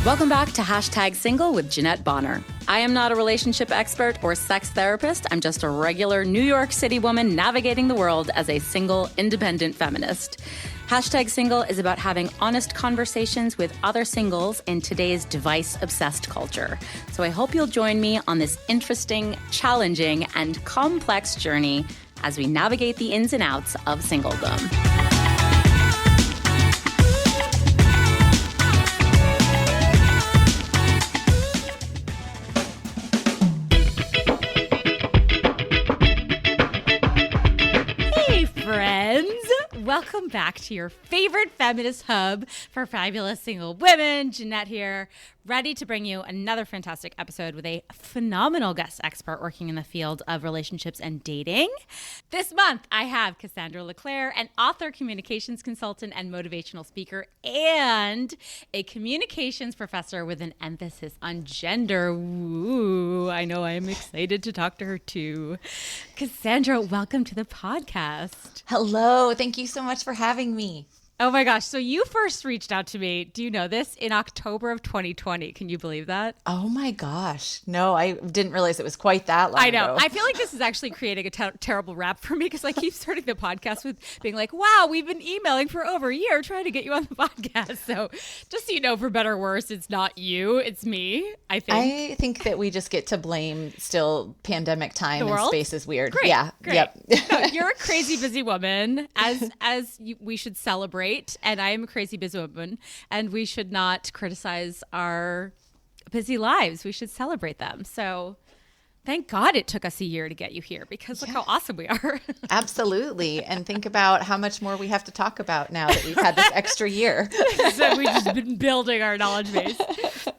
Welcome back to #Single with Jeanette Bonner. I am not a relationship expert or sex therapist. I'm just a regular New York City woman navigating the world as a single, independent feminist. #Single is about having honest conversations with other singles in today's device-obsessed culture. So I hope you'll join me on this interesting, challenging, and complex journey as we navigate the ins and outs of singledom. Welcome back to your favorite feminist hub for fabulous single women. Jeanette here, ready to bring you another fantastic episode with a phenomenal guest expert working in the field of relationships and dating. This month, I have Cassandra LeClair, an author, communications consultant, and motivational speaker, and a communications professor with an emphasis on gender. Ooh, I know I am excited to talk to her too. Cassandra, welcome to the podcast. Hello. Thank you so much for having me. Oh my gosh. So you first reached out to me, do you know this, in October of 2020. Can you believe that? Oh my gosh. No, I didn't realize it was quite that long I know. ago. I feel like this is actually creating a terrible rap for me because I keep starting the podcast with being like, wow, we've been emailing for over a year trying to get you on the podcast. So just so you know, for better or worse, it's not you, it's me, I think. I think that we just get to blame still pandemic time and space is weird. Great, yeah. Great. Yep. No, you're a crazy busy woman, we should celebrate. And I am a crazy busy woman, and we should not criticize our busy lives. We should celebrate them. So thank God it took us a year to get you here because look how awesome we are. Absolutely. And think about how much more we have to talk about now that we've had this extra year. So we've just been building our knowledge base.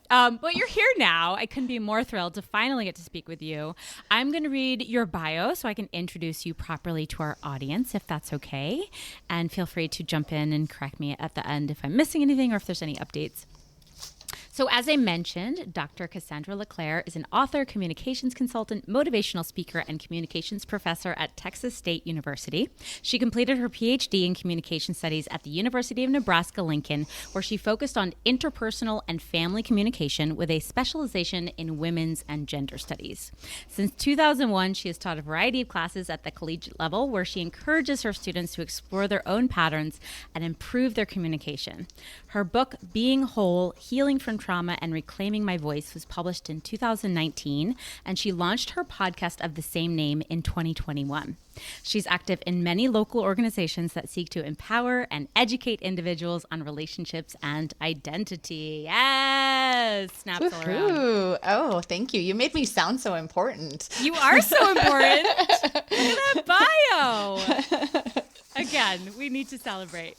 But you're here now. I couldn't be more thrilled to finally get to speak with you. I'm going to read your bio so I can introduce you properly to our audience, if that's okay. And feel free to jump in and correct me at the end if I'm missing anything or if there's any updates. So as I mentioned, Dr. Cassandra LeClair is an author, communications consultant, motivational speaker, and communications professor at Texas State University. She completed her PhD in communication studies at the University of Nebraska-Lincoln, where she focused on interpersonal and family communication with a specialization in women's and gender studies. Since 2001, she has taught a variety of classes at the collegiate level, where she encourages her students to explore their own patterns and improve their communication. Her book, Being Whole, Healing from Trauma and Reclaiming My Voice, was published in 2019, and she launched her podcast of the same name in 2021. She's active in many local organizations that seek to empower and educate individuals on relationships and identity. Yes! Snaps all around. Oh, thank you. You made me sound so important. You are so important. Look at that bio. Again, we need to celebrate.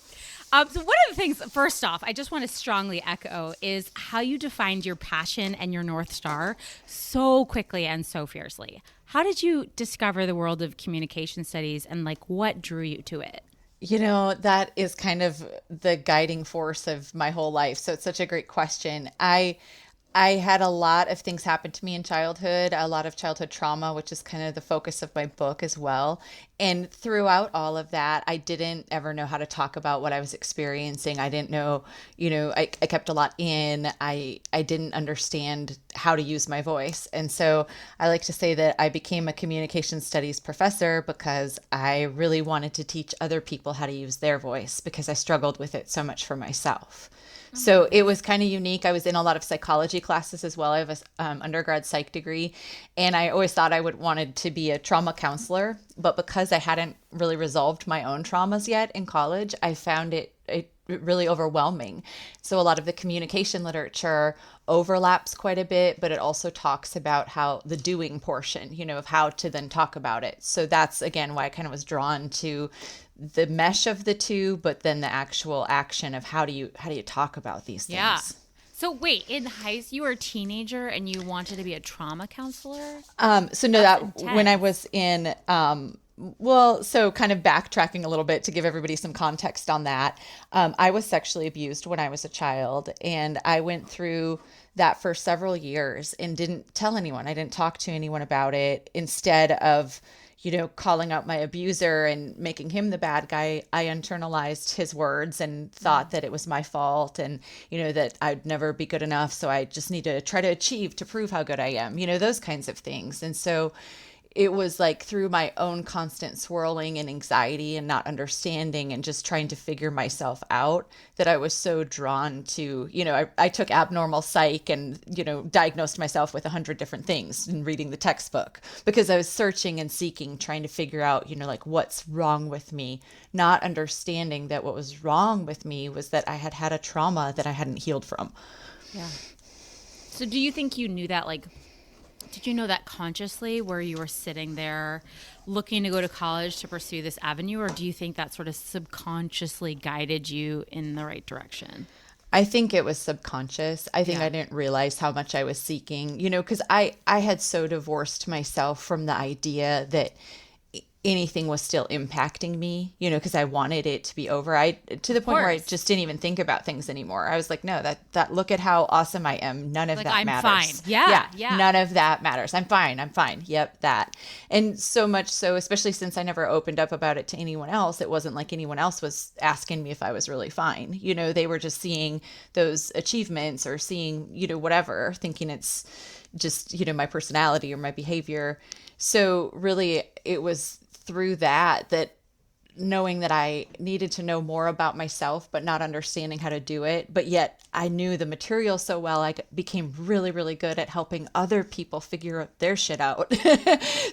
So one of the things, first off, I just want to strongly echo is how you defined your passion and your North Star so quickly and so fiercely. How did you discover the world of communication studies and what drew you to it? You know, that is kind of the guiding force of my whole life. So it's such a great question. I had a lot of things happen to me in childhood, a lot of childhood trauma, which is kind of the focus of my book as well. And throughout all of that, I didn't ever know how to talk about what I was experiencing. I didn't know, I kept a lot in. I didn't understand how to use my voice. And so I like to say that I became a communication studies professor because I really wanted to teach other people how to use their voice because I struggled with it so much for myself. So it was kind of unique. I was in a lot of psychology classes as well. I have an undergrad psych degree, and I always thought I wanted to be a trauma counselor. But because I hadn't really resolved my own traumas yet in college, I found it really overwhelming. So a lot of the communication literature overlaps quite a bit, but it also talks about how the doing portion, of how to then talk about it. So that's, again, why I kind of was drawn to the mesh of the two, but then the actual action of how do you talk about these things. Yeah. So wait, in high school, you were a teenager and you wanted to be a trauma counselor? So no, that intense. When I was in, so kind of backtracking a little bit to give everybody some context on that. I was sexually abused when I was a child, and I went through that for several years and didn't tell anyone. I didn't talk to anyone about it. Instead of, calling out my abuser and making him the bad guy, I internalized his words and thought that it was my fault and, that I'd never be good enough. So I just need to try to achieve to prove how good I am, those kinds of things. And so it was like through my own constant swirling and anxiety and not understanding and just trying to figure myself out that I was so drawn to, I took abnormal psych and, diagnosed myself with 100 different things in reading the textbook because I was searching and seeking, trying to figure out, like what's wrong with me, not understanding that what was wrong with me was that I had had a trauma that I hadn't healed from. Yeah. So do you think you knew that, did you know that consciously where you were sitting there looking to go to college to pursue this avenue, or do you think that sort of subconsciously guided you in the right direction? I think it was subconscious. I think I didn't realize how much I was seeking, because I had so divorced myself from the idea that anything was still impacting me, because I wanted it to be over. To the point where I just didn't even think about things anymore. I was like, no, that look at how awesome I am. None of that I'm matters. Fine. Yeah. None of that matters. I'm fine. Yep. That. And so much so, especially since I never opened up about it to anyone else, it wasn't like anyone else was asking me if I was really fine. They were just seeing those achievements or seeing, whatever, thinking it's just, my personality or my behavior. So really it was through that knowing that I needed to know more about myself, but not understanding how to do it. But yet I knew the material so well, I became really, really good at helping other people figure their shit out.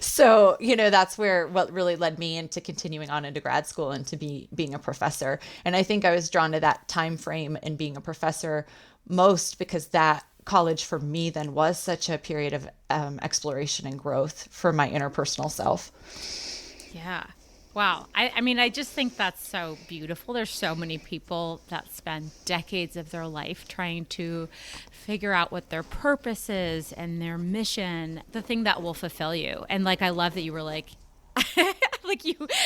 So, that's what really led me into continuing on into grad school and to being a professor. And I think I was drawn to that time frame and being a professor most because that college for me then was such a period of exploration and growth for my interpersonal self. Yeah. Wow. I just think that's so beautiful. There's so many people that spend decades of their life trying to figure out what their purpose is and their mission, the thing that will fulfill you. And I love that you were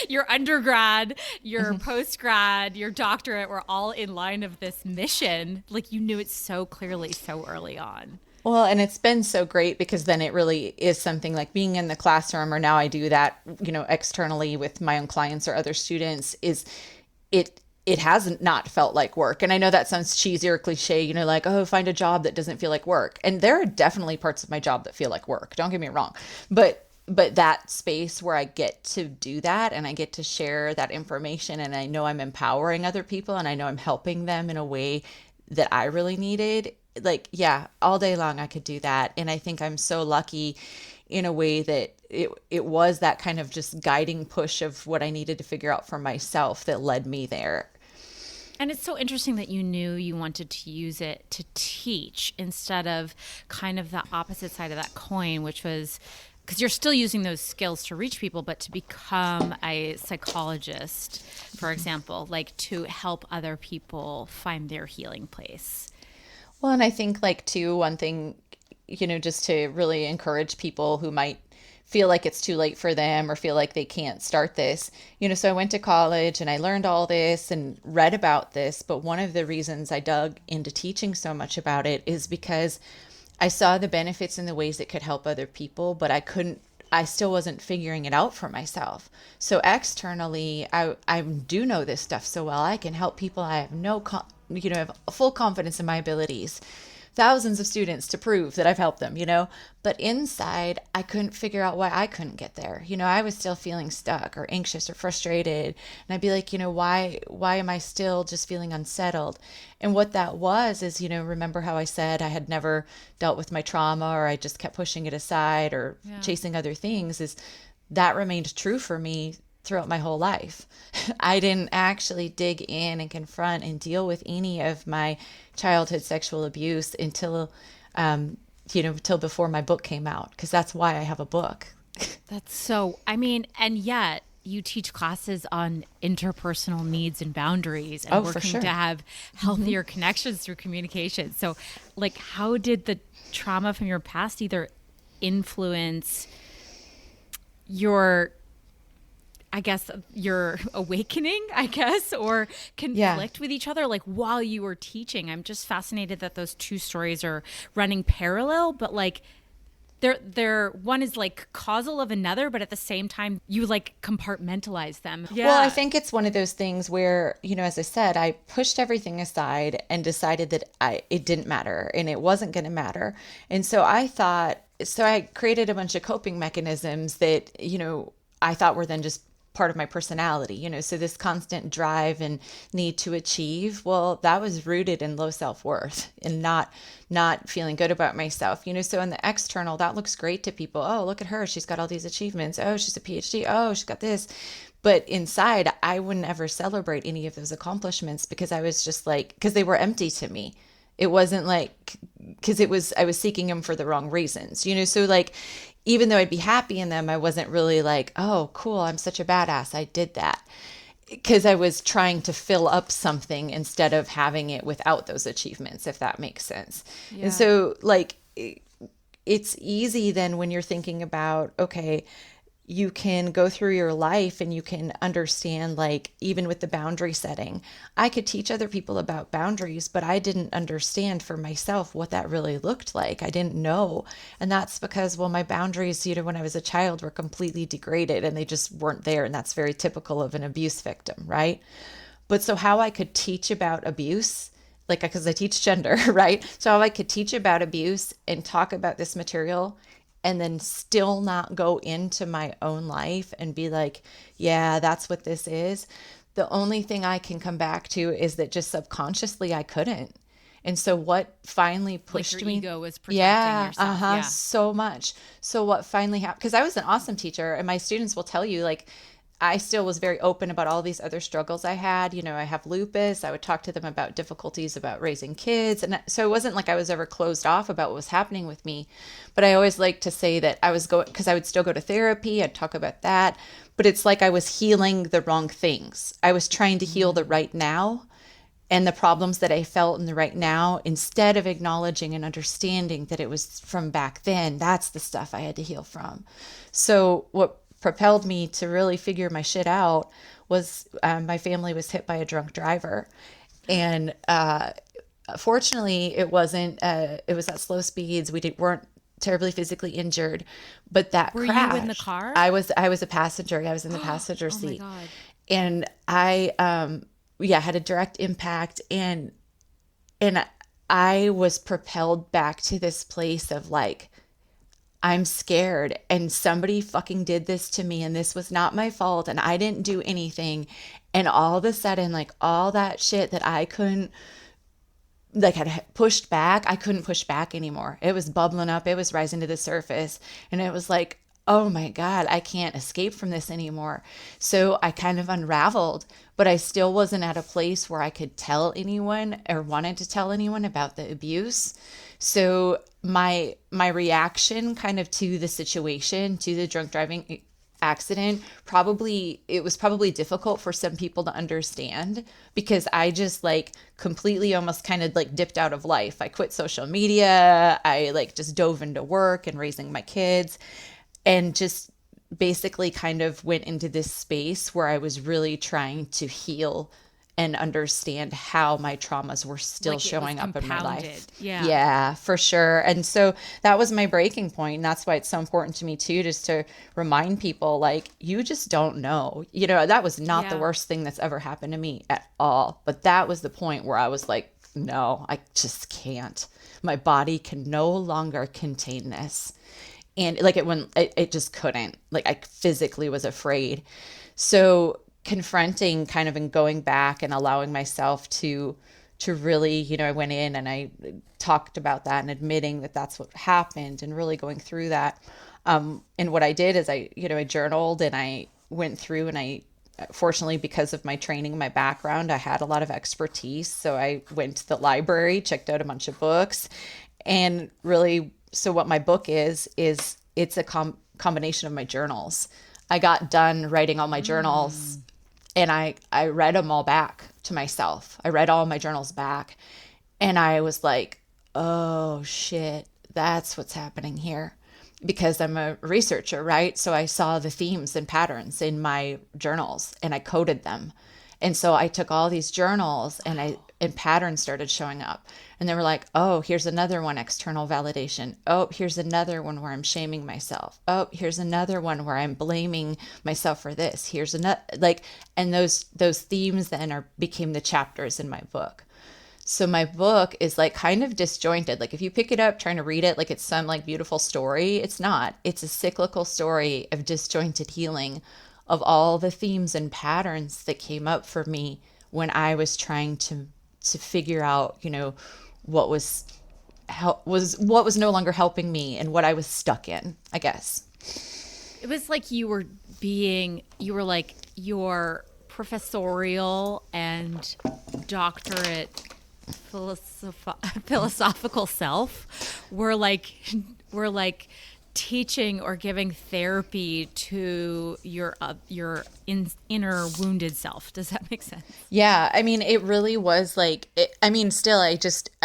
your undergrad, your postgrad, your doctorate were all in line of this mission. You knew it so clearly so early on. Well, and it's been so great because then it really is something like being in the classroom, or now I do that, externally with my own clients or other students, is it hasn't not felt like work. And I know that sounds cheesy or cliche, find a job that doesn't feel like work. And there are definitely parts of my job that feel like work. Don't get me wrong. But that space where I get to do that and I get to share that information and I know I'm empowering other people and I know I'm helping them in a way that I really needed, all day long I could do that. And I think I'm so lucky in a way that it was that kind of just guiding push of what I needed to figure out for myself that led me there. And it's so interesting that you knew you wanted to use it to teach instead of kind of the opposite side of that coin, which was because you're still using those skills to reach people, but to become a psychologist, for example, to help other people find their healing place. Well, and I think too, one thing, just to really encourage people who might feel like it's too late for them or feel like they can't start this, so I went to college and I learned all this and read about this. But one of the reasons I dug into teaching so much about it is because I saw the benefits in the ways it could help other people, but I still wasn't figuring it out for myself. So externally, I do know this stuff so well. I can help people. I have have full confidence in my abilities. Thousands of students to prove that I've helped them, but inside I couldn't figure out why I couldn't get there. I was still feeling stuck or anxious or frustrated. And I'd be like, why am I still just feeling unsettled? And what that was is, remember how I said I had never dealt with my trauma or I just kept pushing it aside or chasing other things, is that remained true for me throughout my whole life. I didn't actually dig in and confront and deal with any of my childhood sexual abuse until, till before my book came out, because that's why I have a book. That's so, and yet you teach classes on interpersonal needs and boundaries and working to have healthier connections through communication. So how did the trauma from your past either influence your awakening, or conflict with each other, while you were teaching? I'm just fascinated that those two stories are running parallel, but they're one is like causal of another, but at the same time you like compartmentalize them. Yeah. Well, I think it's one of those things where, as I said, I pushed everything aside and decided that it didn't matter and it wasn't going to matter. And so I created a bunch of coping mechanisms that, I thought were then just part of my personality, so this constant drive and need to achieve, well, that was rooted in low self-worth and not feeling good about myself, so in the external, that looks great to people. Oh, look at her, she's got all these achievements. Oh, she's a PhD. Oh, she's got this. But inside, I wouldn't ever celebrate any of those accomplishments because I was just like, because they were empty to me. It wasn't like, because I was seeking them for the wrong reasons, so like, even though I'd be happy in them, I wasn't really like, oh, cool, I'm such a badass, I did that. Because I was trying to fill up something instead of having it without those achievements, if that makes sense. Yeah. And so like, it's easy then when you're thinking about, okay, you can go through your life and you can understand, like, even with the boundary setting, I could teach other people about boundaries, but I didn't understand for myself what that really looked like. I didn't know. And that's because, well, my boundaries, when I was a child were completely degraded and they just weren't there. And that's very typical of an abuse victim, right? But so how I could teach about abuse, like, because I teach gender, right? So how I could teach about abuse and talk about this material and then still not go into my own life and be like, yeah, that's what this is. The only thing I can come back to is that just subconsciously I couldn't. And so what finally pushed like your me, ego was protecting yourself. So much. So what finally happened, because I was an awesome teacher and my students will tell you, like, I still was very open about all these other struggles I had. I have lupus. I would talk to them about difficulties about raising kids. And so it wasn't like I was ever closed off about what was happening with me. But I always like to say that I was because I would still go to therapy. I'd talk about that. But it's like I was healing the wrong things. I was trying to heal the right now and the problems that I felt in the right now, instead of acknowledging and understanding that it was from back then. That's the stuff I had to heal from. So what propelled me to really figure my shit out was my family was hit by a drunk driver. And fortunately, it wasn't, it was at slow speeds. weren't terribly physically injured, but that Were crash. you in the car? I was a passenger. I was in the passenger seat. Oh my God. And I, had a direct impact, and I was propelled back to this place of like, I'm scared and somebody fucking did this to me and this was not my fault and I didn't do anything. And all of a sudden, like, all that shit that I couldn't, like, had pushed back, I couldn't push back anymore. It was bubbling up. It was rising to the surface. And it was like, oh my God, I can't escape from this anymore. So I kind of unraveled, but I still wasn't at a place where I could tell anyone or wanted to tell anyone about the abuse. So my reaction kind of to the situation, to the drunk driving accident, it was probably difficult for some people to understand, because I just like completely almost kind of like dipped out of life. I quit social media. I like just dove into work and raising my kids, and just basically kind of went into this space where I was really trying to heal and understand how my traumas were still like showing up in my life. Yeah, for sure. And so that was my breaking point. And that's why it's so important to me too, just to remind people, like, you just don't know. That was not the worst thing that's ever happened to me at all. But that was the point where I was like, no, I just can't. My body can no longer contain this. And like it just couldn't. Like, I physically was afraid. So confronting kind of and going back and allowing myself to really, I went in and I talked about that and admitting that that's what happened and really going through that. And what I did is I journaled and I went through, and I, fortunately, because of my training, my background, I had a lot of expertise. So I went to the library, checked out a bunch of books, and really, so what my book is it's a combination of my journals. I got done writing all my journals, and I read them all back to myself. I read all my journals back, and I was like, oh shit, that's what's happening here. Because I'm a researcher, right? So I saw the themes and patterns in my journals and I coded them. And so I took all these journals and I and patterns started showing up. And they were like, oh, here's another one, external validation. Oh, here's another one where I'm shaming myself. Oh, here's another one where I'm blaming myself for this. Here's another, like, and those themes then became the chapters in my book. So my book is like kind of disjointed. Like if you pick it up trying to read it like it's some like beautiful story, it's not. It's a cyclical story of disjointed healing of all the themes and patterns that came up for me when I was trying to figure out, you know, what was no longer helping me and what I was stuck in, I guess. It was like you were like your professorial and doctorate philosophical self were like teaching or giving therapy to your inner wounded self. Does that make sense? Yeah, I mean, it really was like, still, I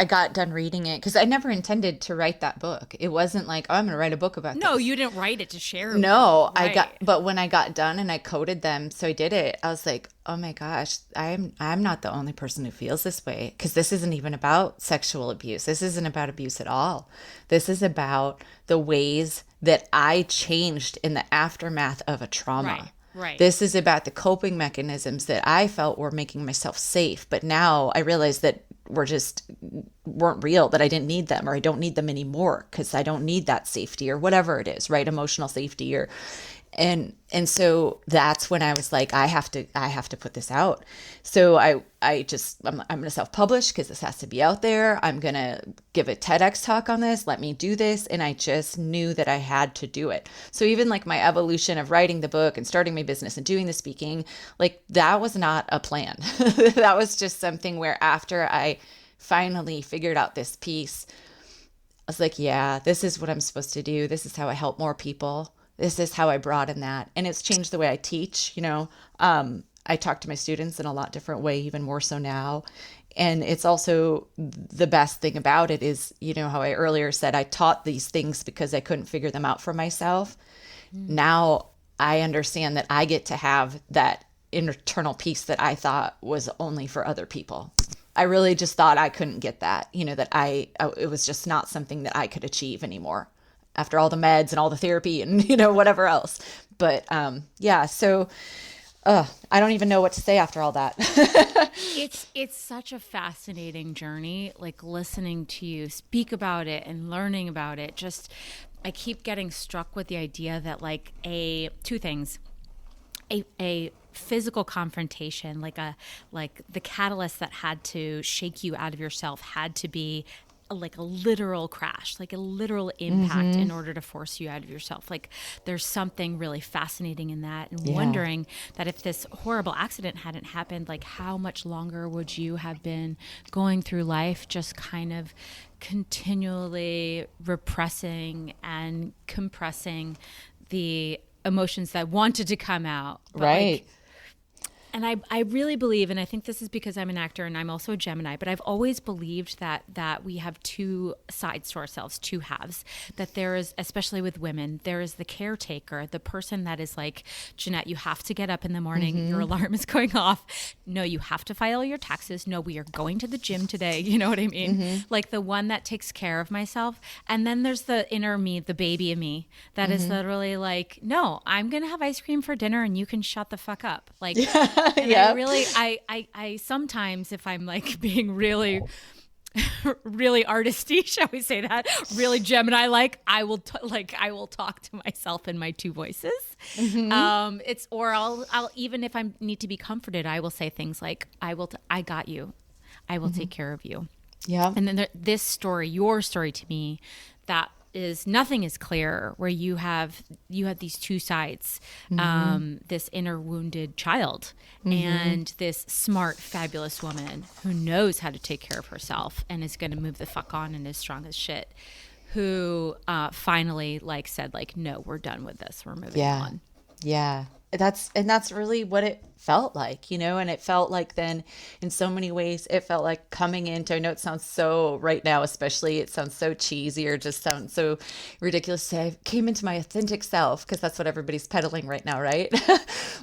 got done reading it because I never intended to write that book. It wasn't like, oh, I'm going to write a book about this. No, you didn't write it to share. No, Right. But when I got done and I coded them, so I did it, I was like, oh my gosh, I'm not the only person who feels this way, because this isn't even about sexual abuse. This isn't about abuse at all. This is about the ways that I changed in the aftermath of a trauma. Right. This is about the coping mechanisms that I felt were making myself safe. But now I realize that weren't real, that I didn't need them, or I don't need them anymore because I don't need that safety or whatever it is, right? Emotional safety and so that's when I was like, I have to put this out. So I'm going to self-publish because this has to be out there. I'm going to give a TEDx talk on this. Let me do this. And I just knew that I had to do it. So even like my evolution of writing the book and starting my business and doing the speaking, like that was not a plan. That was just something where after I finally figured out this piece, I was like, yeah, this is what I'm supposed to do. This is how I help more people. This is how I broaden that. And it's changed the way I teach. You know, I talk to my students in a lot different way, even more so now. And it's also the best thing about it is, you know, how I earlier said I taught these things because I couldn't figure them out for myself. Now I understand that I get to have that internal peace that I thought was only for other people. I really just thought I couldn't get that, you know, that it was just not something that I could achieve anymore after all the meds and all the therapy and, you know, whatever else. But yeah, so I don't even know what to say after all that. It's such a fascinating journey, like listening to you speak about it and learning about it. Just, I keep getting struck with the idea that like two things, a physical confrontation, like the catalyst that had to shake you out of yourself had to be like a literal crash, like a literal impact in order to force you out of yourself. Like there's something really fascinating in that, and wondering that if this horrible accident hadn't happened, like how much longer would you have been going through life just kind of continually repressing and compressing the emotions that wanted to come out. But right. Like, and I really believe, and I think this is because I'm an actor and I'm also a Gemini, but I've always believed that we have two sides to ourselves, two halves. That there is, especially with women, there is the caretaker, the person that is like, Jeanette, you have to get up in the morning. Your alarm is going off. No, you have to file your taxes. No, we are going to the gym today. You know what I mean? Like the one that takes care of myself. And then there's the inner me, the baby in me, that is literally like, no, I'm going to have ice cream for dinner and you can shut the fuck up. Like, and I really, I sometimes, if I'm like being really, really artisty, shall we say that, really Gemini-like, I will talk to myself in my two voices. I'll even if I need to be comforted, I will say things like, I got you. I will take care of you. Yeah. And then this story, your story to me, that is nothing is clearer, where you have these two sides, this inner wounded child and this smart, fabulous woman who knows how to take care of herself and is going to move the fuck on and is strong as shit, who finally like said like, no, we're done with this. We're moving on. Yeah. that's really what it felt like, and it felt like then in so many ways, it felt like coming into, I know it sounds so right now, especially it sounds so cheesy or just sounds so ridiculous to say I came into my authentic self, because that's what everybody's peddling right now, right?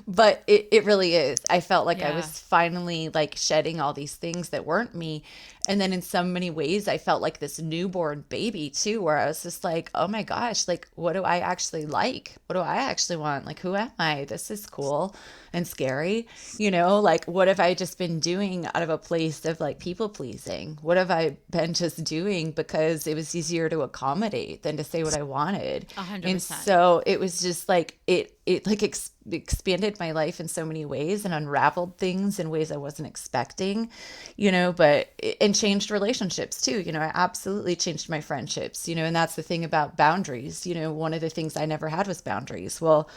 But it really is. I felt like I was finally like shedding all these things that weren't me. And then in so many ways, I felt like this newborn baby too, where I was just like, oh my gosh, like, what do I actually like? What do I actually want? Like, who am I? This is cool and scary. Like, what have I just been doing out of a place of like people pleasing? What have I been just doing because it was easier to accommodate than to say what I wanted? 100%. And so it was just like, it like expanded my life in so many ways and unraveled things in ways I wasn't expecting, and changed relationships too. I absolutely changed my friendships, and that's the thing about boundaries. One of the things I never had was boundaries. Well,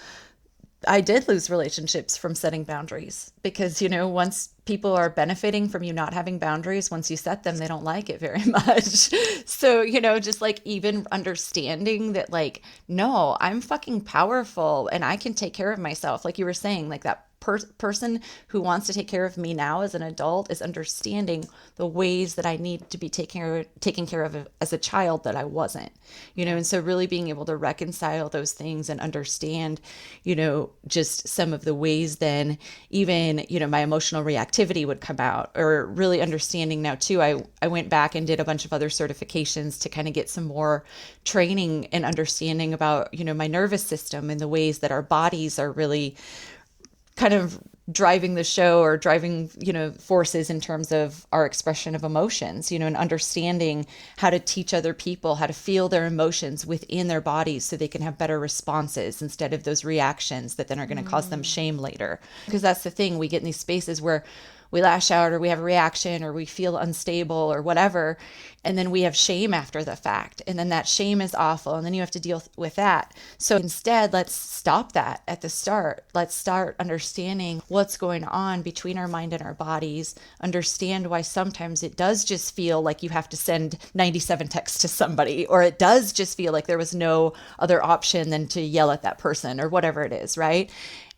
I did lose relationships from setting boundaries because, once people are benefiting from you not having boundaries, once you set them, they don't like it very much. So, just like even understanding that, like, no, I'm fucking powerful and I can take care of myself. Like you were saying, like that person who wants to take care of me now as an adult is understanding the ways that I need to be taken care of as a child that I wasn't, and so really being able to reconcile those things and understand, just some of the ways then even, my emotional reactivity would come out, or really understanding now too. I went back and did a bunch of other certifications to kind of get some more training and understanding about, my nervous system and the ways that our bodies are really kind of driving the show or driving, forces in terms of our expression of emotions, and understanding how to teach other people how to feel their emotions within their bodies so they can have better responses instead of those reactions that then are going to cause them shame later. Because that's the thing, we get in these spaces where we lash out or we have a reaction or we feel unstable or whatever. And then we have shame after the fact. And then that shame is awful. And then you have to deal with that. So instead, let's stop that at the start. Let's start understanding what's going on between our mind and our bodies. Understand why sometimes it does just feel like you have to send 97 texts to somebody, or it does just feel like there was no other option than to yell at that person or whatever it is, right?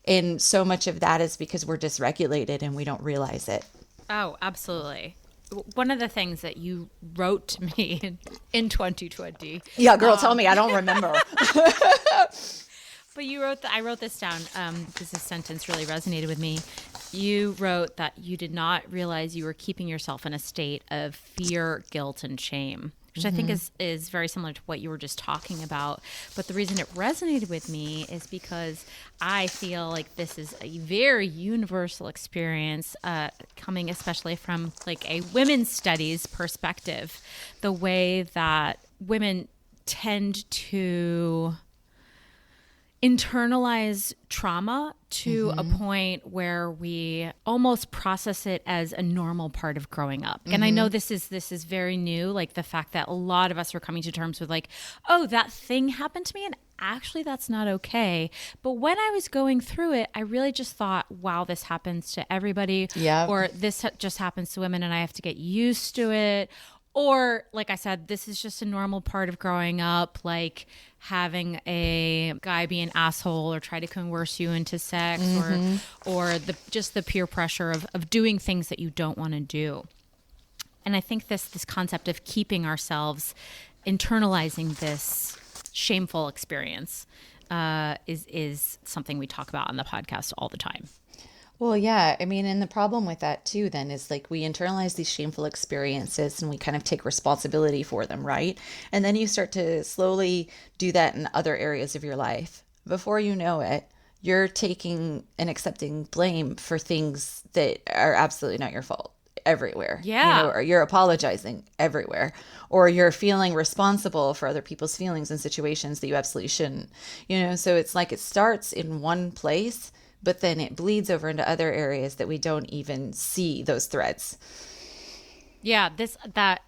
And so much of that is because we're dysregulated and we don't realize it. Oh, absolutely. One of the things that you wrote to me in 2020. Yeah, girl, tell me. I don't remember. But I wrote this down because this sentence really resonated with me. You wrote that you did not realize you were keeping yourself in a state of fear, guilt, and shame, which I think is very similar to what you were just talking about. But the reason it resonated with me is because I feel like this is a very universal experience, coming especially from like a women's studies perspective, the way that women tend to internalize trauma to a point where we almost process it as a normal part of growing up. And I know this is very new, like the fact that a lot of us are coming to terms with like, oh, that thing happened to me and actually that's not okay. But when I was going through it, I really just thought, wow, this happens to everybody. Yeah. Or this just happens to women and I have to get used to it. Or, like I said, this is just a normal part of growing up, like having a guy be an asshole or try to coerce you into sex, or just the peer pressure of doing things that you don't want to do. And I think this concept of keeping ourselves, internalizing this shameful experience is something we talk about on the podcast all the time. Well, yeah. I mean, and the problem with that too, then, is like we internalize these shameful experiences and we kind of take responsibility for them, right? And then you start to slowly do that in other areas of your life. Before you know it, you're taking and accepting blame for things that are absolutely not your fault everywhere. Yeah. Or you're apologizing everywhere, or you're feeling responsible for other people's feelings in situations that you absolutely shouldn't. So it's like it starts in one place, but then it bleeds over into other areas that we don't even see those threads. Yeah,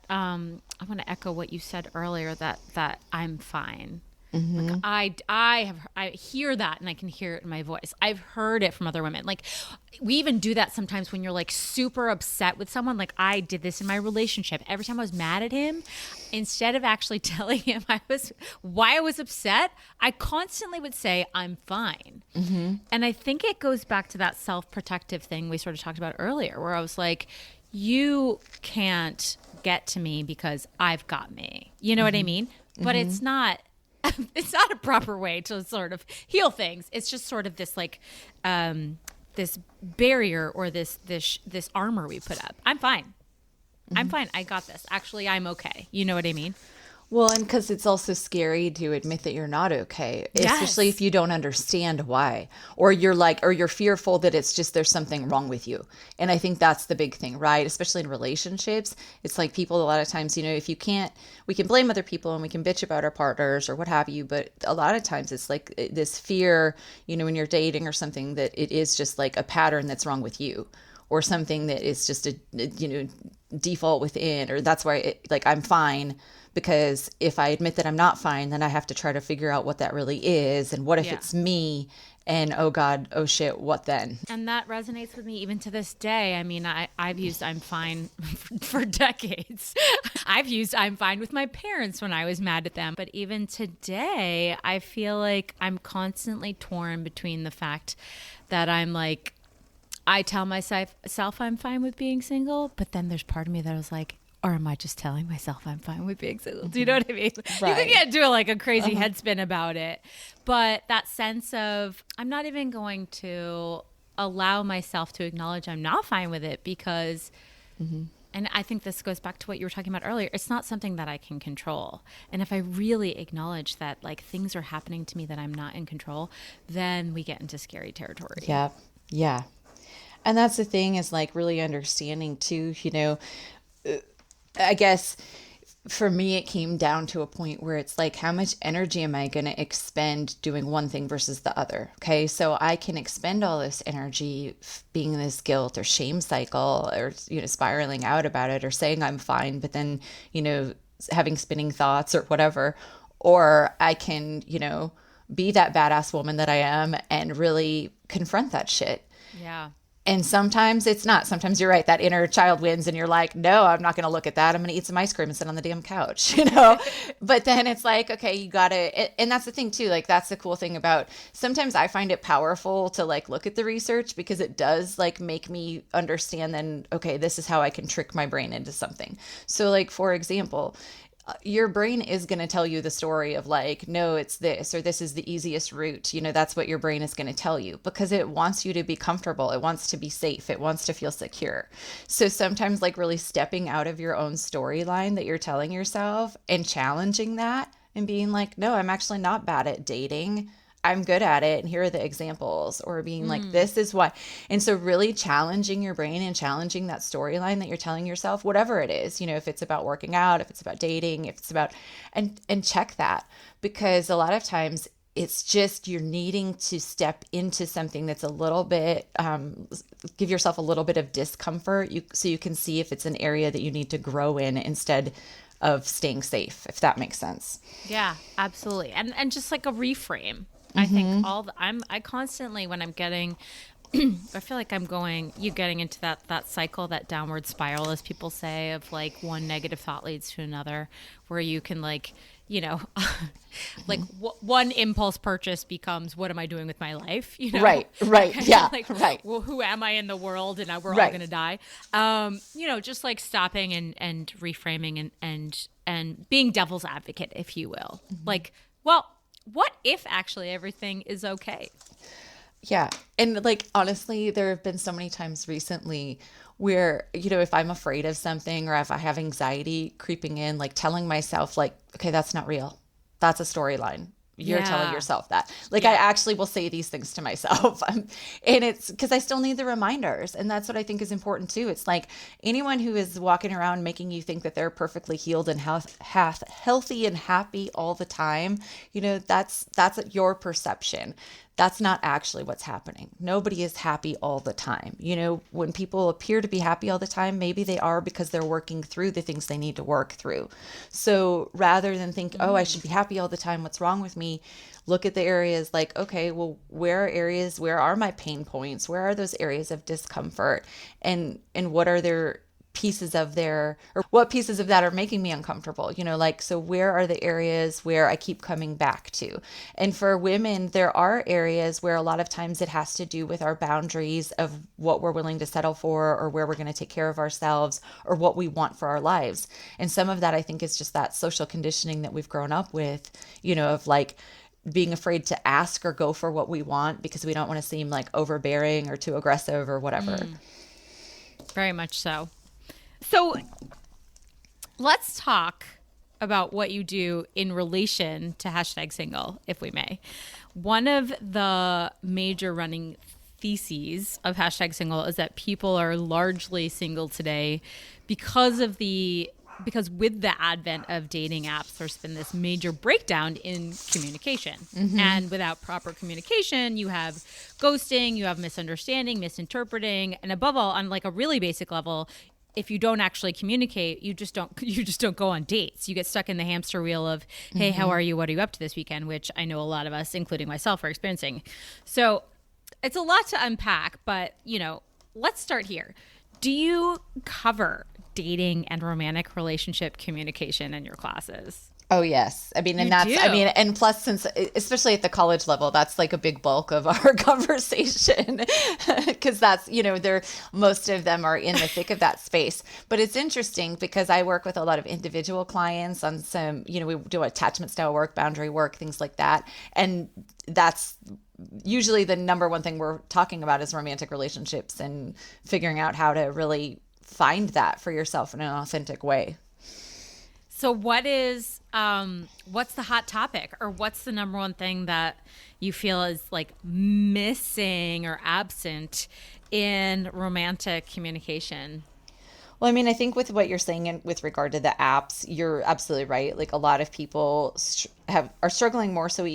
I want to echo what you said earlier, that I'm fine. Like I hear that, and I can hear it in my voice. I've heard it from other women. Like, we even do that sometimes when you're like super upset with someone. Like, I did this in my relationship. Every time I was mad at him, instead of actually telling him why I was upset, I constantly would say, I'm fine. And I think it goes back to that self-protective thing we sort of talked about earlier, where I was like, you can't get to me because I've got me. You know what I mean? But it's not a proper way to sort of heal things. It's just sort of this like this barrier or this armor we put up. I'm fine. I'm fine. I got this. Actually, I'm okay. You know what I mean? Well, and because it's also scary to admit that you're not okay, especially if you don't understand why, or you're fearful that it's just there's something wrong with you. And I think that's the big thing, right? Especially in relationships. It's like people a lot of times, if you can't, we can blame other people and we can bitch about our partners or what have you. But a lot of times it's like this fear, when you're dating or something, that it is just like a pattern that's wrong with you, or something that is just a default within, or that's why I'm fine. Because if I admit that I'm not fine, then I have to try to figure out what that really is. And what if it's me? And oh God, oh shit, what then? And that resonates with me even to this day. I mean, I've used I'm fine for decades. I've used I'm fine with my parents when I was mad at them. But even today, I feel like I'm constantly torn between the fact that I'm like, I tell myself I'm fine with being single, but then there's part of me that was like, or am I just telling myself I'm fine with being single? Do you know what I mean? Right. You can get do like a crazy headspin about it. But that sense of I'm not even going to allow myself to acknowledge I'm not fine with it because, and I think this goes back to what you were talking about earlier, it's not something that I can control. And if I really acknowledge that like things are happening to me that I'm not in control, then we get into scary territory. Yeah. Yeah. And that's the thing is like really understanding too, I guess for me, it came down to a point where it's like, how much energy am I going to expend doing one thing versus the other? Okay. So I can expend all this energy being in this guilt or shame cycle or, spiraling out about it or saying I'm fine, but then, having spinning thoughts or whatever, or I can, be that badass woman that I am and really confront that shit. Yeah. And sometimes it's not. Sometimes you're right. That inner child wins and you're like, no, I'm not going to look at that. I'm going to eat some ice cream and sit on the damn couch, But then it's like, okay, you got to, and that's the thing too. Like, that's the cool thing about, sometimes I find it powerful to like look at the research because it does like make me understand then, okay, this is how I can trick my brain into something. So like, for example, your brain is going to tell you the story of like, no, it's this, or this is the easiest route. That's what your brain is going to tell you because it wants you to be comfortable. It wants to be safe. It wants to feel secure. So sometimes like really stepping out of your own storyline that you're telling yourself and challenging that and being like, no, I'm actually not bad at dating. I'm good at it. And here are the examples, or being like, this is why. And so really challenging your brain and challenging that storyline that you're telling yourself, whatever it is, if it's about working out, if it's about dating, if it's about, and check that, because a lot of times it's just, you're needing to step into something that's a little bit, give yourself a little bit of discomfort so you can see if it's an area that you need to grow in instead of staying safe, if that makes sense. Yeah, absolutely. And just like a reframe. I think I constantly, when I'm getting, I feel like you're getting into that cycle, that downward spiral, as people say, of like one negative thought leads to another, where you can like, one impulse purchase becomes, what am I doing with my life? Right. Yeah. Like, right. Well, who am I in the world? And we're all going to die. Just like stopping and reframing and being devil's advocate, if you will. Like, well, what if actually everything is okay? Yeah. And like, honestly, there have been so many times recently where, if I'm afraid of something or if I have anxiety creeping in, like telling myself like, okay, that's not real. That's a storyline. You're telling yourself that. Like, I actually will say these things to myself. And it's because I still need the reminders. And that's what I think is important too. It's like anyone who is walking around making you think that they're perfectly healed and healthy and happy all the time, that's your perception. that's not actually what's happening. Nobody is happy all the time. You know, when people appear to be happy all the time, maybe they are because they're working through the things they need to work through. So rather than think, oh, I should be happy all the time, what's wrong with me? Look at the areas like, okay, well, where are my pain points? Where are those areas of discomfort? And what are their pieces of what pieces of that are making me uncomfortable, you know, like, so where are the areas where I keep coming back to? And for women, there are areas where a lot of times it has to do with our boundaries of what we're willing to settle for, or where we're going to take care of ourselves, or what we want for our lives. And some of that, I think, is just that social conditioning that we've grown up with, you know, of like being afraid to ask or go for what we want because we don't want to seem like overbearing or too aggressive or whatever. Very much so. So let's talk about what you do in relation to hashtag single, if we may. One of the major running theses of hashtag single is that people are largely single today because with the advent of dating apps, there's been this major breakdown in communication. And without proper communication, you have ghosting, you have misunderstanding, misinterpreting, and above all, on like a really basic level, if you don't actually communicate, you just don't go on dates. You get stuck in the hamster wheel of, hey, how are you? What are you up to this weekend? Which I know a lot of us, including myself, are experiencing. So it's a lot to unpack, but, you know, let's start here. Do you cover dating and romantic relationship communication in your classes? Oh, yes. I mean, and plus, since, especially at the college level, that's like a big bulk of our conversation because that's, you know, most of them are in the thick of that space. But it's interesting because I work with a lot of individual clients on some, you know, we do attachment style work, boundary work, things like that. And that's usually the number one thing we're talking about is romantic relationships and figuring out how to really find that for yourself in an authentic way. So what's the hot topic, or what's the number one thing that you feel is like missing or absent in romantic communication? Well, I mean, I think with what you're saying with regard to the apps, you're absolutely right. Like a lot of people are struggling more. So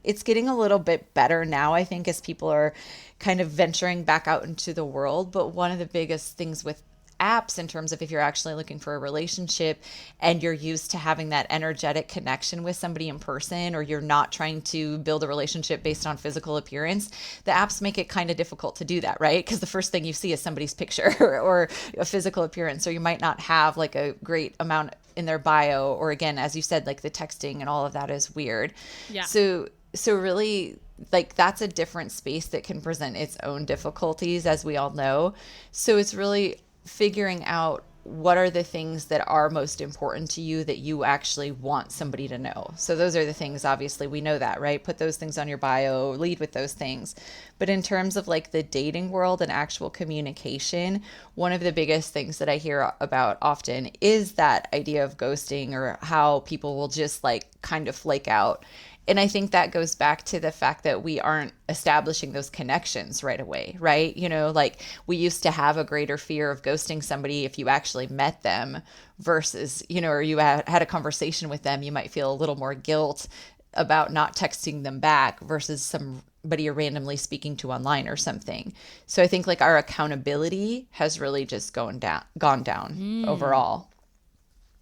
it's getting a little bit better now, I think, as people are kind of venturing back out into the world. But one of the biggest things with apps, in terms of if you're actually looking for a relationship and you're used to having that energetic connection with somebody in person, or you're not trying to build a relationship based on physical appearance, the apps make it kind of difficult to do that, right? Because the first thing you see is somebody's picture or a physical appearance, or you might not have like a great amount in their bio, or again, as you said, like the texting and all of that is weird. Yeah. So really, like, that's a different space that can present its own difficulties, as we all know. So it's really figuring out what are the things that are most important to you that you actually want somebody to know. So those are the things, obviously, we know that, right? Put those things on your bio, lead with those things. But in terms of like the dating world and actual communication, one of the biggest things that I hear about often is that idea of ghosting, or how people will just like kind of flake out. And I think that goes back to the fact that we aren't establishing those connections right away, right? You know, like we used to have a greater fear of ghosting somebody if you actually met them versus, you know, or you had a conversation with them, you might feel a little more guilt about not texting them back versus somebody you're randomly speaking to online or something. So I think like our accountability has really just gone down overall.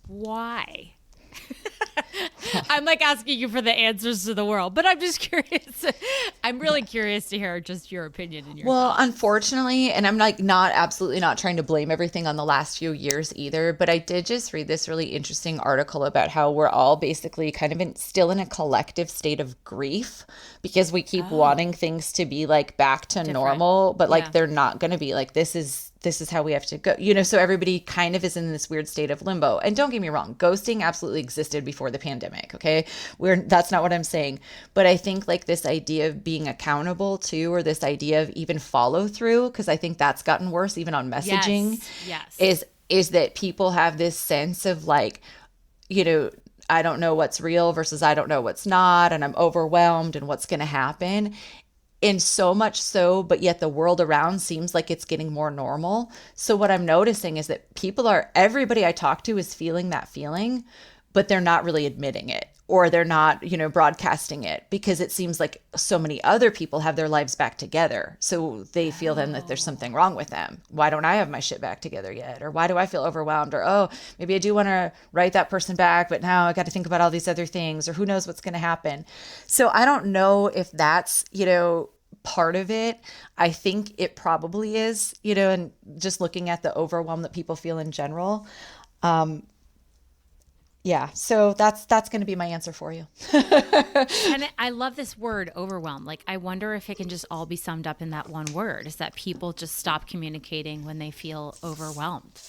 Why? I'm like asking you for the answers to the world, but I'm just curious. I'm really curious to hear just your opinion and your thoughts. Unfortunately, and I'm like absolutely not trying to blame everything on the last few years either, but I did just read this really interesting article about how we're all basically kind of still in a collective state of grief because we keep wanting things to be like back to normal, but like they're not going to be. Like this is how we have to go, you know, so everybody kind of is in this weird state of limbo. And don't get me wrong, ghosting absolutely existed before the pandemic, okay? That's not what I'm saying. But I think like this idea of being accountable to, or this idea of even follow through, because I think that's gotten worse even on messaging, is that people have this sense of like, you know, I don't know what's real versus I don't know what's not, and I'm overwhelmed and what's going to happen. And so much so, but yet the world around seems like it's getting more normal. So what I'm noticing is that everybody I talk to is feeling that feeling, but they're not really admitting it. or they're not, broadcasting it because it seems like so many other people have their lives back together. So they feel then that there's something wrong with them. Why don't I have my shit back together yet? Or why do I feel overwhelmed? Or, oh, maybe I do want to write that person back, but now I got to think about all these other things, or who knows what's going to happen. So I don't know if that's, part of it. I think it probably is, and just looking at the overwhelm that people feel in general. Yeah, so that's going to be my answer for you. And I love this word, overwhelm. Like, I wonder if it can just all be summed up in that one word, is that people just stop communicating when they feel overwhelmed.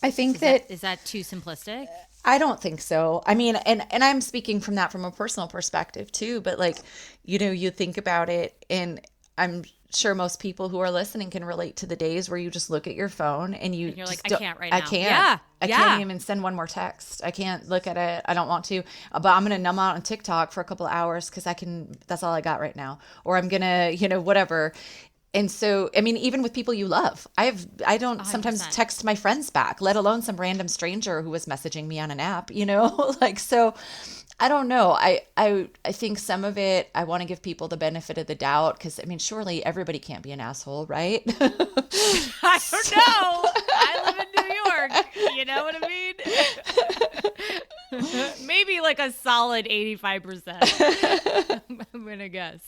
I think is that too simplistic? I don't think so. I mean, and I'm speaking from a personal perspective too, but like, you think about it, and I'm sure most people who are listening can relate to the days where you just look at your phone and you're like, I can't right now. I can't. Yeah. I can't even send one more text. I can't look at it. I don't want to, but I'm going to numb out on TikTok for a couple of hours because that's all I got right now. Or I'm going to, whatever. And so, I mean, even with people you love, I don't 100%. Sometimes text my friends back, let alone some random stranger who was messaging me on an app, like, so I don't know. I think some of it, I want to give people the benefit of the doubt because, I mean, surely everybody can't be an asshole, right? I don't know. I live in New York. You know what I mean? Maybe like a solid 85%. I'm going to guess.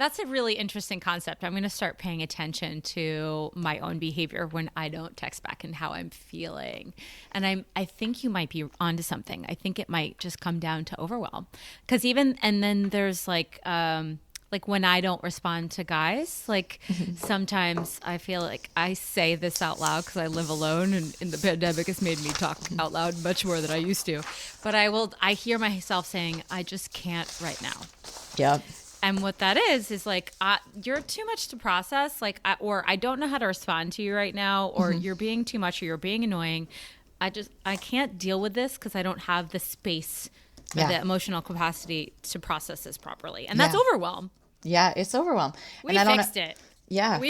That's a really interesting concept. I'm going to start paying attention to my own behavior when I don't text back and how I'm feeling. And I think you might be onto something. I think it might just come down to overwhelm. Because and then there's like when I don't respond to guys, like sometimes I feel like I say this out loud because I live alone, and the pandemic has made me talk out loud much more than I used to. But I hear myself saying, I just can't right now. Yeah. And what that is like, you're too much to process, like, or I don't know how to respond to you right now, or you're being too much, or you're being annoying. I can't deal with this because I don't have the space or the emotional capacity to process this properly. And that's overwhelm. Yeah, it's overwhelm. We fixed it. Yeah.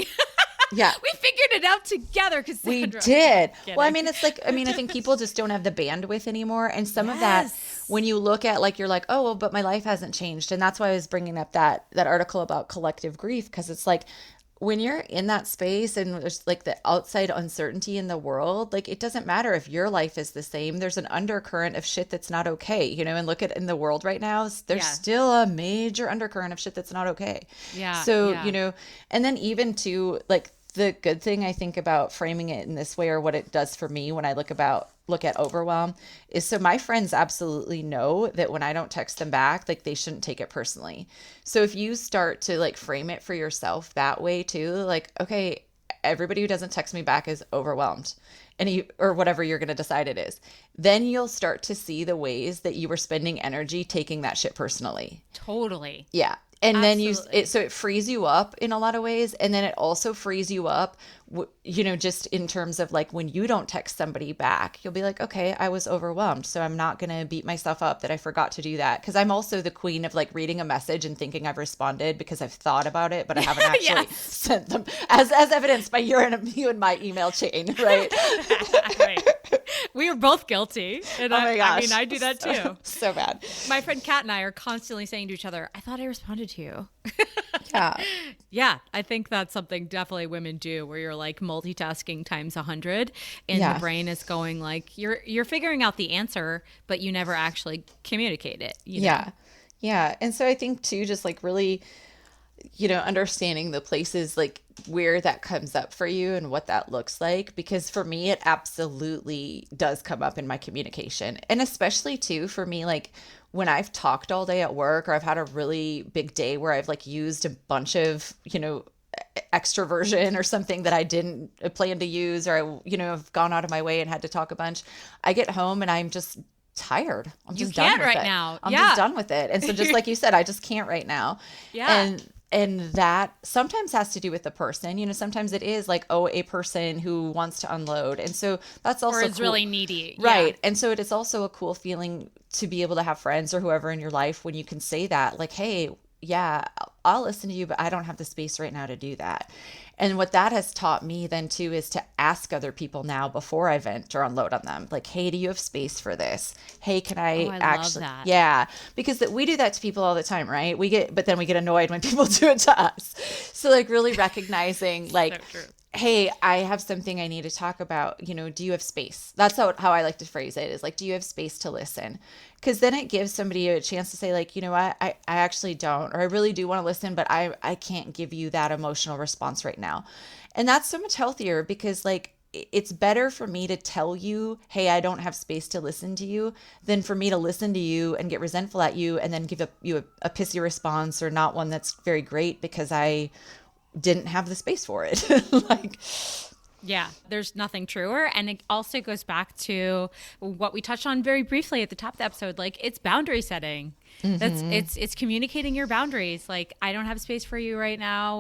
Yeah. We figured it out together, Cassandra. We did. Well, I mean, it's like, I think people just don't have the bandwidth anymore. And some of that, when you look at, like, you're like, oh, well, but my life hasn't changed. And that's why I was bringing up that article about collective grief, because it's like, when you're in that space and there's like the outside uncertainty in the world, like, it doesn't matter if your life is the same. There's an undercurrent of shit that's not okay, and look at in the world right now, there's still a major undercurrent of shit that's not okay. Yeah. So, and then even to like, the good thing I think about framing it in this way, or what it does for me when I look at overwhelm, is so my friends absolutely know that when I don't text them back, like, they shouldn't take it personally. So if you start to like frame it for yourself that way too, like, okay, everybody who doesn't text me back is overwhelmed, or whatever you're going to decide it is, then you'll start to see the ways that you were spending energy taking that shit personally. Totally. Yeah. And Absolutely. Then it frees you up in a lot of ways. And then it also frees you up, just in terms of like, when you don't text somebody back, you'll be like, okay, I was overwhelmed. So I'm not going to beat myself up that I forgot to do that. Cause I'm also the queen of like reading a message and thinking I've responded because I've thought about it, but I haven't actually sent them, as evidenced by you and my email chain. Right. Right. We were both guilty. And oh my gosh. I mean, I do that too. So bad. My friend Kat and I are constantly saying to each other, I thought I responded to you. Yeah. Yeah. I think that's something definitely women do, where you're like multitasking times 100, and your brain is going like, you're figuring out the answer, but you never actually communicate it. Yeah. Yeah. And so I think too, just like really, understanding the places like where that comes up for you and what that looks like, because for me, it absolutely does come up in my communication. And especially too, for me, like when I've talked all day at work, or I've had a really big day where I've like used a bunch of, extroversion or something that I didn't plan to use, or I, have gone out of my way and had to talk a bunch. I get home and I'm just tired. I'm just done with it. I'm just done with it. And so just like you said, I just can't right now. Yeah. And that sometimes has to do with the person. Sometimes it is like, a person who wants to unload. And so that's also or is cool. really needy. Right. Yeah. And so it is also a cool feeling to be able to have friends or whoever in your life when you can say that, like, hey, yeah, I'll listen to you, but I don't have the space right now to do that. And what that has taught me then too is to ask other people now before I vent or unload on them. Like, hey, do you have space for this? Hey, can I actually? Love that. Yeah, because we do that to people all the time, right? But then we get annoyed when people do it to us. So like really recognizing like, So true. hey, I have something I need to talk about. Do you have space? That's how I like to phrase it, is like, do you have space to listen? Because then it gives somebody a chance to say like, you know what, I actually don't, or I really do want to listen, but I can't give you that emotional response right now. And that's so much healthier, because like, it's better for me to tell you, hey, I don't have space to listen to you, than for me to listen to you and get resentful at you and then give you a pissy response, or not one that's very great because I didn't have the space for it. Like, Yeah, there's nothing truer. And it also goes back to what we touched on very briefly at the top of the episode. Like, it's boundary setting. It's communicating your boundaries. Like, I don't have space for you right now,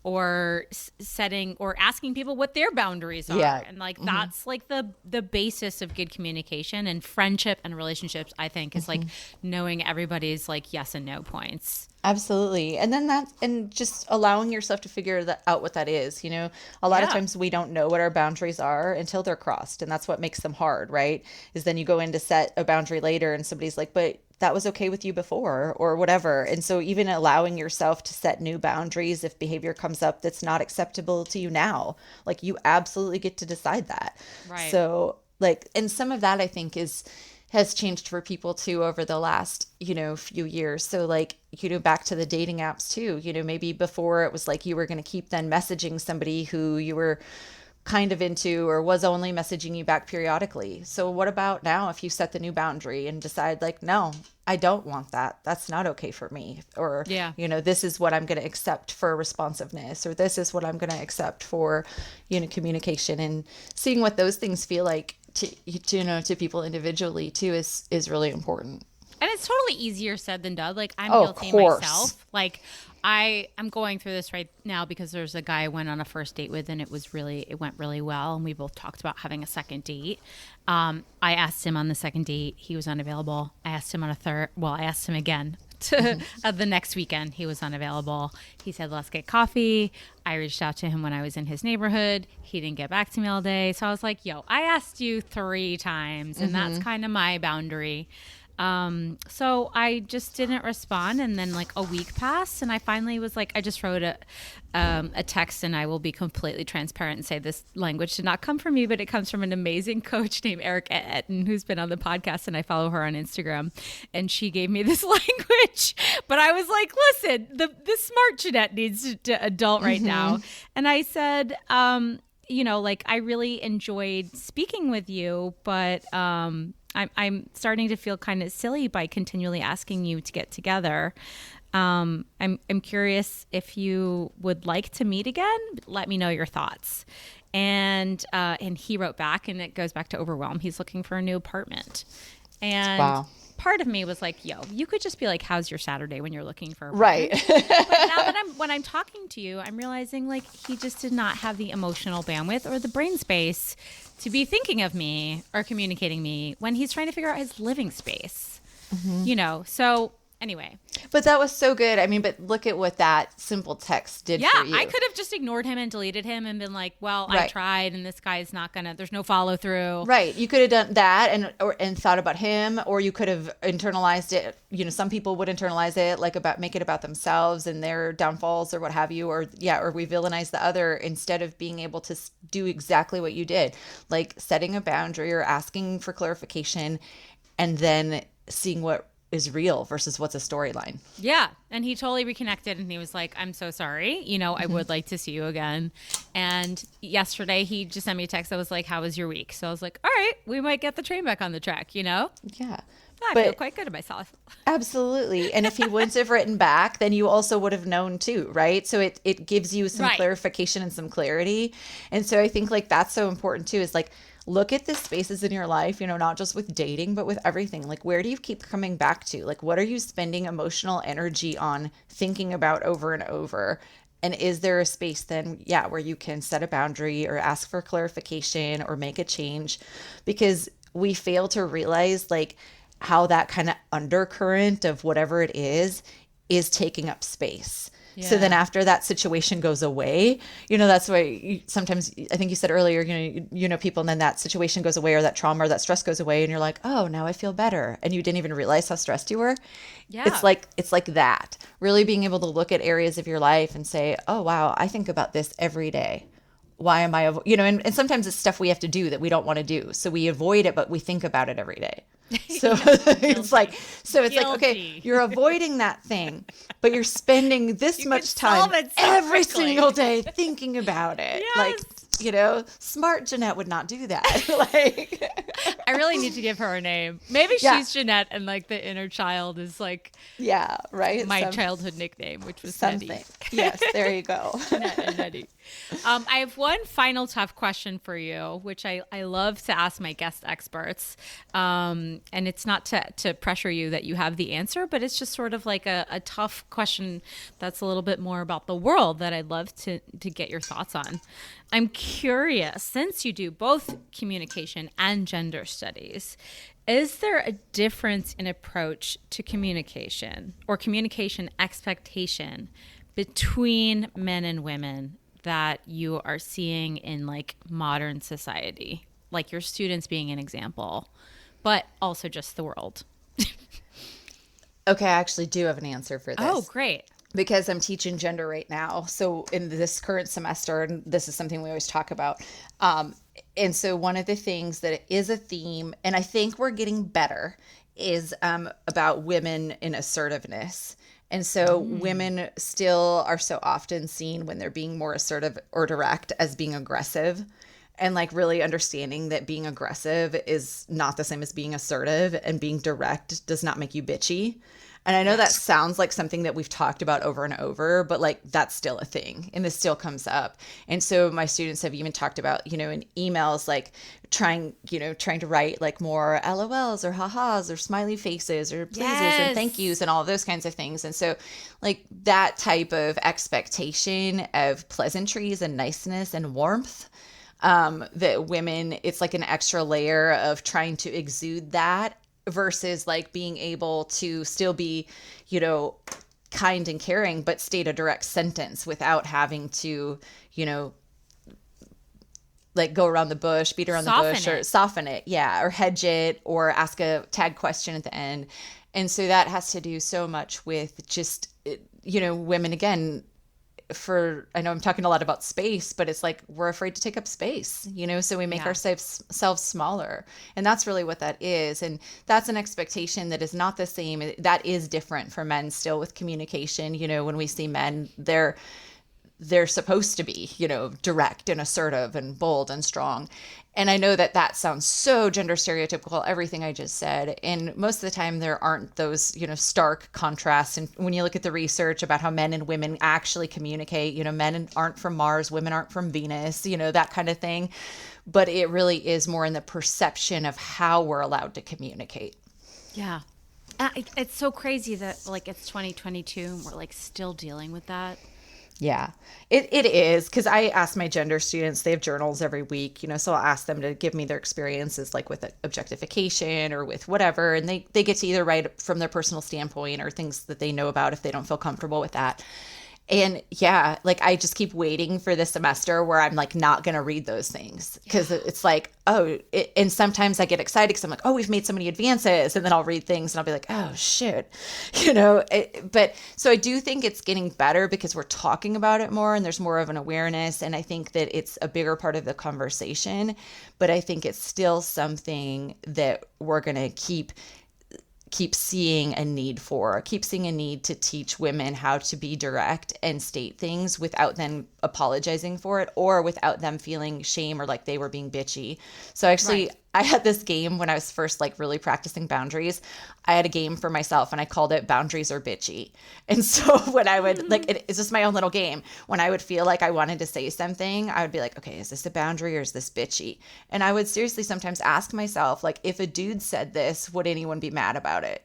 or setting or asking people what their boundaries are. Yeah. And like, that's like the basis of good communication and friendship and relationships, I think, is like knowing everybody's like yes and no points. absolutely. And then and just allowing yourself to figure out what that is. A lot of times we don't know what our boundaries are until they're crossed. And that's what makes them hard, right? Is then you go in to set a boundary later and somebody's like, but that was okay with you before, or whatever. And so even allowing yourself to set new boundaries if behavior comes up that's not acceptable to you now, like, you absolutely get to decide that. Right. So like, and some of that I think has changed for people too over the last, few years. So like, back to the dating apps too, maybe before it was like you were going to keep then messaging somebody who you were kind of into, or was only messaging you back periodically. So what about now if you set the new boundary and decide like, no, I don't want that. That's not okay for me. Or, this is what I'm going to accept for responsiveness, or this is what I'm going to accept for, communication, and seeing what those things feel like to people individually too is really important. And it's totally easier said than done. Like, I'm Oh, guilty of course. myself. Like, I'm going through this right now because there's a guy I went on a first date with, and it went really well. And we both talked about having a second date. I asked him on the second date. He was unavailable. I asked him on a third. Well, I asked him again the next weekend. He was unavailable. He said, let's get coffee. I reached out to him when I was in his neighborhood. He didn't get back to me all day. So I was like, yo, I asked you 3 times, and that's kind of my boundary. So I just didn't respond, and then like a week passed, and I finally was like, I just wrote a text, and I will be completely transparent and say this language did not come from me, but it comes from an amazing coach named Erica Etten, who's been on the podcast, and I follow her on Instagram, and she gave me this language, but I was like, listen, the smart Jeanette needs to adult right now. And I said, like, I really enjoyed speaking with you, but, I'm starting to feel kind of silly by continually asking you to get together. I'm curious if you would like to meet again. Let me know your thoughts. And he wrote back, and it goes back to overwhelm. He's looking for a new apartment. And wow. Part of me was like, yo, you could just be like, how's your Saturday when you're looking for a right. But now that when I'm talking to you, I'm realizing like he just did not have the emotional bandwidth or the brain space to be thinking of me or communicating me when he's trying to figure out his living space. So anyway. But that was so good. I mean, but look at what that simple text did for you. I could have just ignored him and deleted him and been like, well, Right. I tried, and this guy's not there's no follow through. Right. You could have done that and thought about him, or you could have internalized it. Some people would internalize it, like make it about themselves and their downfalls or what have you, or we villainize the other instead of being able to do exactly what you did, like setting a boundary or asking for clarification, and then seeing what is real versus what's a storyline. Yeah. And he totally reconnected, and he was like, I'm so sorry. I would like to see you again. And yesterday he just sent me a text that was like, how was your week? So I was like, all right, we might get the train back on the track, Yeah. I feel quite good about myself. Absolutely. And if he wouldn't have written back, then you also would have known too, right? So it gives you some Right. clarification and some clarity. And so I think like that's so important too, is like, look at the spaces in your life, not just with dating, but with everything. Like, where do you keep coming back to? Like, what are you spending emotional energy on thinking about over and over? And is there a space then, where you can set a boundary or ask for clarification or make a change? Because we fail to realize like how that kind of undercurrent of whatever it is is taking up space. So then after that situation goes away, that's why sometimes I think you said earlier, people, and then that situation goes away or that trauma or that stress goes away and you're like, oh, now I feel better. And you didn't even realize how stressed you were. Yeah. It's like that. Really being able to look at areas of your life and say, oh, wow, I think about this every day. Why am I, and sometimes it's stuff we have to do that we don't want to do. So we avoid it, but we think about it every day. So it's like, okay, you're avoiding that thing, but you're spending this much time every single day thinking about it. Yes. Like, smart Jeanette would not do that. Like, I really need to give her a name. Maybe she's Jeanette and like the inner child is like, yeah, right. My childhood nickname, which was something. Nettie. Yes, there you go. Jeanette and Nettie. I have one final tough question for you, which I love to ask my guest experts. And it's not to pressure you that you have the answer, but it's just sort of like a tough question that's a little bit more about the world that I'd love to get your thoughts on. I'm curious, since you do both communication and gender studies, is there a difference in approach to communication or communication expectation between men and women that you are seeing in like modern society, like your students being an example, but also just the world? Okay, I actually do have an answer for this. Oh, great. Because I'm teaching gender right now. So in this current semester, and this is something we always talk about. And so one of the things that is a theme, and I think we're getting better, is about women in assertiveness. And so women still are so often seen when they're being more assertive or direct as being aggressive. And like really understanding that being aggressive is not the same as being assertive, and being direct does not make you bitchy. And I know that sounds like something that we've talked about over and over, but like that's still a thing and this still comes up. And so my students have even talked about, in emails, like trying to write like more LOLs or ha-has or smiley faces or pleases and thank yous and all of those kinds of things. And so like that type of expectation of pleasantries and niceness and warmth, that women, it's like an extra layer of trying to exude that versus like being able to still be, kind and caring, but state a direct sentence without having to, like go around the bush, beat around the bush, or soften it. Yeah. Or hedge it, or ask a tag question at the end. And so that has to do so much with just, women again, I know I'm talking a lot about space, but it's like we're afraid to take up space, so we make ourselves smaller. And that's really what that is. And that's an expectation that is not the same. That is different for men still with communication. When we see men, they're supposed to be, direct and assertive and bold and strong. And I know that sounds so gender stereotypical, everything I just said. And most of the time there aren't those, stark contrasts. And when you look at the research about how men and women actually communicate, men aren't from Mars, women aren't from Venus, that kind of thing. But it really is more in the perception of how we're allowed to communicate. Yeah. It's so crazy that like it's 2022 and we're like still dealing with that. Yeah, it is. Because I ask my gender students, they have journals every week, so I'll ask them to give me their experiences like with objectification or with whatever. And they get to either write from their personal standpoint or things that they know about if they don't feel comfortable with that. And yeah, like I just keep waiting for the semester where I'm like not going to read those things because it's like, and sometimes I get excited because I'm like, oh, we've made so many advances. And then I'll read things and I'll be like, oh, shit, but so I do think it's getting better because we're talking about it more and there's more of an awareness. And I think that it's a bigger part of the conversation, but I think it's still something that we're going to keep seeing a need to teach women how to be direct and state things without them apologizing for it or without them feeling shame or like they were being bitchy. So actually, I had this game when I was first like really practicing boundaries. I had a game for myself and I called it Boundaries Are Bitchy. And so when I would it's just my own little game. When I would feel like I wanted to say something, I would be like, okay, is this a boundary or is this bitchy? And I would seriously sometimes ask myself, like, if a dude said this, would anyone be mad about it?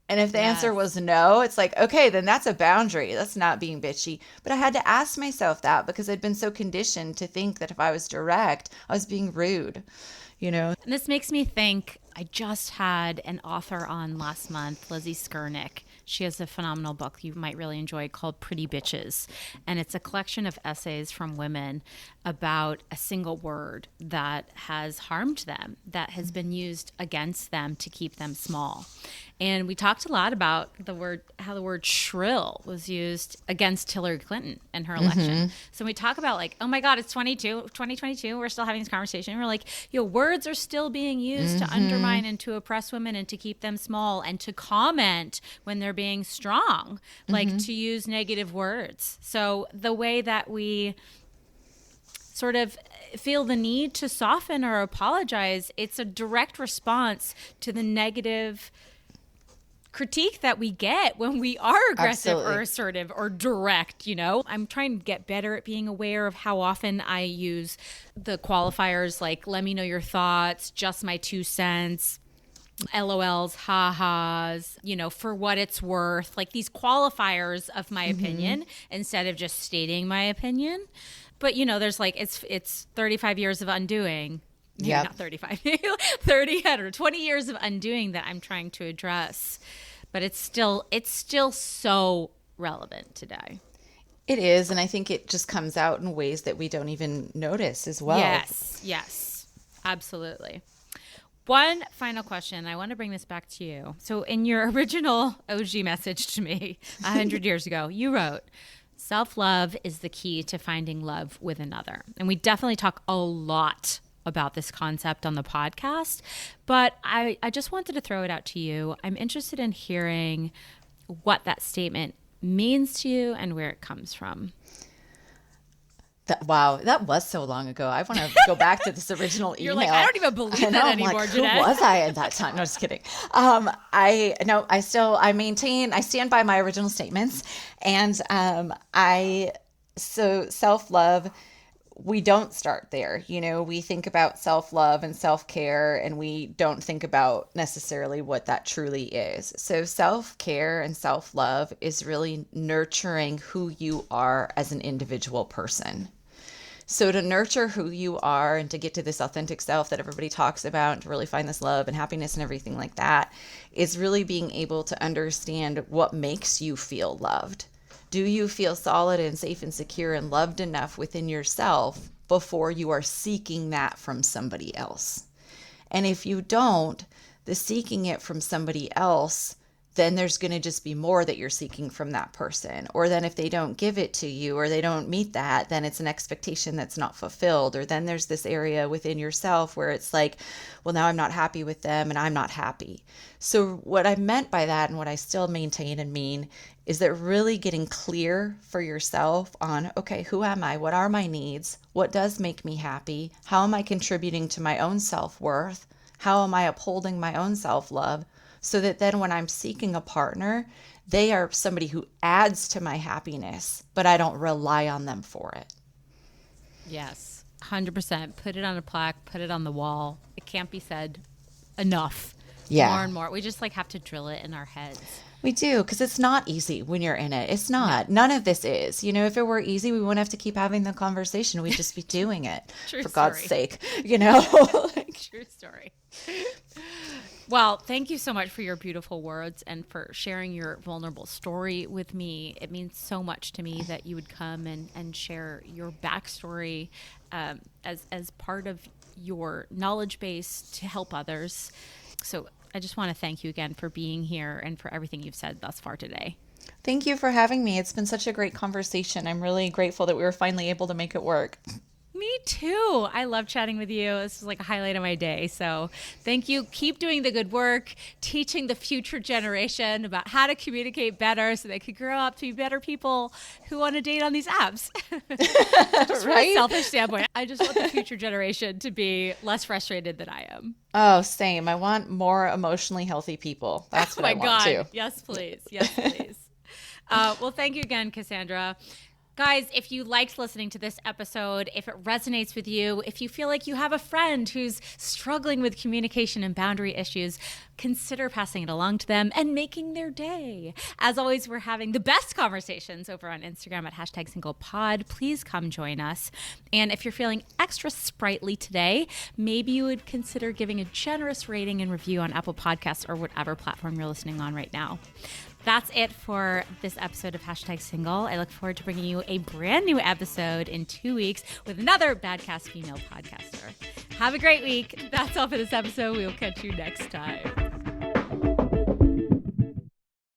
And if the answer was no, it's like, okay, then that's a boundary. That's not being bitchy. But I had to ask myself that because I'd been so conditioned to think that if I was direct, I was being rude, And this makes me think, I just had an author on last month, Lizzie Skurnick. She has a phenomenal book you might really enjoy called Pretty Bitches. And it's a collection of essays from women about a single word that has harmed them, that has been used against them to keep them small. And we talked a lot about how the word shrill was used against Hillary Clinton in her election. So we talk about like, oh my God, it's 2022. We're still having this conversation. We're like, words are still being used to undermine and to oppress women and to keep them small and to comment when they're being strong, like to use negative words. So the way that we sort of feel the need to soften or apologize, it's a direct response to the negative critique that we get when we are aggressive or assertive or direct, I'm trying to get better at being aware of how often I use the qualifiers like, let me know your thoughts, just my 2 cents, LOLs, ha-has, for what it's worth, like these qualifiers of my opinion instead of just stating my opinion. But, there's like, it's 35 years of undoing. Yeah, not 35, 30, I don't know, 20 years of undoing that I'm trying to address. But it's still so relevant today. It is. And I think it just comes out in ways that we don't even notice as well. Yes, absolutely. One final question. I want to bring this back to you. So in your original OG message to me 100 years ago, you wrote, self-love is the key to finding love with another. And we definitely talk a lot about this concept on the podcast, but I just wanted to throw it out to you. I'm interested in hearing what that statement means to you and where it comes from. Wow, that was so long ago. I want to go back to this original email. You're like, I don't even believe that anymore, Jeanette. Who was I at that time? No, just kidding. I stand by my original statements, and so self-love, we don't start there. We think about self-love and self-care, and we don't think about necessarily what that truly is. So self-care and self-love is really nurturing who you are as an individual person. So to nurture who you are and to get to this authentic self that everybody talks about and to really find this love and happiness and everything like that is really being able to understand what makes you feel loved. Do you feel solid and safe and secure and loved enough within yourself before you are seeking that from somebody else? And if you don't, the seeking it from somebody else, then there's going to just be more that you're seeking from that person. Or then if they don't give it to you or they don't meet that, then it's an expectation that's not fulfilled. Or then there's this area within yourself where it's like, well, now I'm not happy with them and I'm not happy. So what I meant by that and what I still maintain and mean is that really getting clear for yourself on, okay, who am I? What are my needs? What does make me happy? How am I contributing to my own self-worth? How am I upholding my own self-love? So that then when I'm seeking a partner, they are somebody who adds to my happiness, but I don't rely on them for it. Yes, 100%. Put it on a plaque, put it on the wall. It can't be said enough. Yeah. More and more. We just have to drill it in our heads. We do, because it's not easy when you're in it. It's not. No. None of this is. If it were easy, we wouldn't have to keep having the conversation. We'd just be doing it. True for story. God's sake, True story. Well, thank you so much for your beautiful words and for sharing your vulnerable story with me. It means so much to me that you would come and share your backstory as part of your knowledge base to help others. So I just want to thank you again for being here and for everything you've said thus far today. Thank you for having me. It's been such a great conversation. I'm really grateful that we were finally able to make it work. Me too. I love chatting with you. This is like a highlight of my day. So thank you. Keep doing the good work, teaching the future generation about how to communicate better so they could grow up to be better people who want to date on these apps. Just from a selfish standpoint, I just want the future generation to be less frustrated than I am. Oh, same. I want more emotionally healthy people. That's what I want too. Yes, please. Yes, please. Well, thank you again, Cassandra. Guys, if you liked listening to this episode, if it resonates with you, if you feel like you have a friend who's struggling with communication and boundary issues, consider passing it along to them and making their day. As always, we're having the best conversations over on Instagram at #SinglePod. Please come join us. And if you're feeling extra sprightly today, maybe you would consider giving a generous rating and review on Apple Podcasts or whatever platform you're listening on right now. That's it for this episode of Hashtag Single. I look forward to bringing you a brand new episode in 2 weeks with another Badcast female podcaster. Have a great week. That's all for this episode. We will catch you next time.